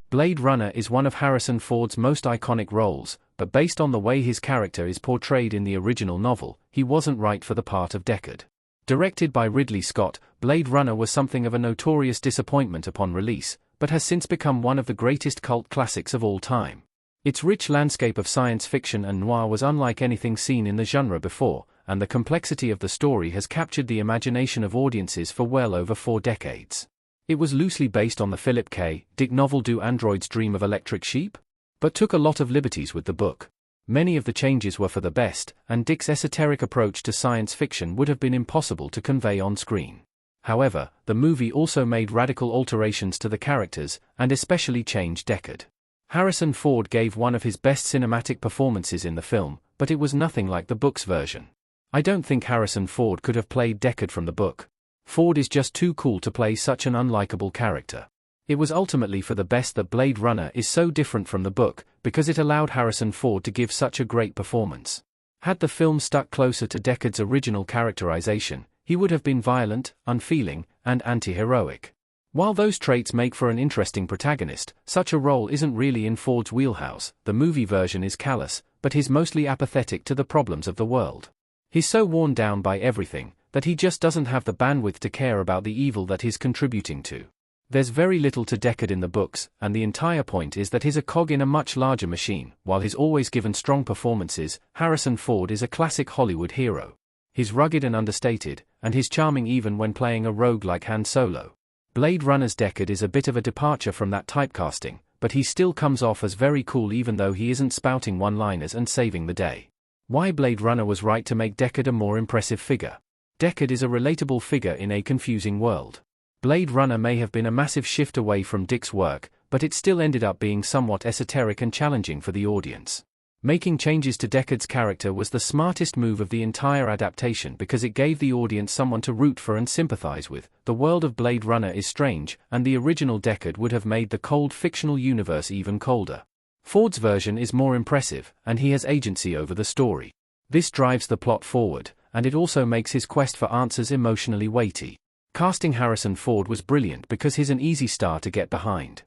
Blade Runner is one of Harrison Ford's most iconic roles, but based on the way his character is portrayed in the original novel, he wasn't right for the part of Deckard. Directed by Ridley Scott, Blade Runner was something of a notorious disappointment upon release, but has since become one of the greatest cult classics of all time. Its rich landscape of science fiction and noir was unlike anything seen in the genre before, and the complexity of the story has captured the imagination of audiences for well over 4 decades. It was loosely based on the Philip K. Dick novel Do Androids Dream of Electric Sheep? But took a lot of liberties with the book. Many of the changes were for the best, and Dick's esoteric approach to science fiction would have been impossible to convey on screen. However, the movie also made radical alterations to the characters, and especially changed Deckard. Harrison Ford gave one of his best cinematic performances in the film, but it was nothing like the book's version. I don't think Harrison Ford could have played Deckard from the book. Ford is just too cool to play such an unlikable character. It was ultimately for the best that Blade Runner is so different from the book, because it allowed Harrison Ford to give such a great performance. Had the film stuck closer to Deckard's original characterization, he would have been violent, unfeeling, and anti-heroic. While those traits make for an interesting protagonist, such a role isn't really in Ford's wheelhouse. The movie version is callous, but he's mostly apathetic to the problems of the world. He's so worn down by everything, that he just doesn't have the bandwidth to care about the evil that he's contributing to. There's very little to Deckard in the books, and the entire point is that he's a cog in a much larger machine. While he's always given strong performances, Harrison Ford is a classic Hollywood hero. He's rugged and understated, and he's charming even when playing a rogue like Han Solo. Blade Runner's Deckard is a bit of a departure from that typecasting, but he still comes off as very cool even though he isn't spouting one-liners and saving the day. Why Blade Runner was right to make Deckard a more impressive figure. Deckard is a relatable figure in a confusing world. Blade Runner may have been a massive shift away from Dick's work, but it still ended up being somewhat esoteric and challenging for the audience. Making changes to Deckard's character was the smartest move of the entire adaptation because it gave the audience someone to root for and sympathize with. The world of Blade Runner is strange, and the original Deckard would have made the cold fictional universe even colder. Ford's version is more impressive, and he has agency over the story. This drives the plot forward, and it also makes his quest for answers emotionally weighty. Casting Harrison Ford was brilliant because he's an easy star to get behind.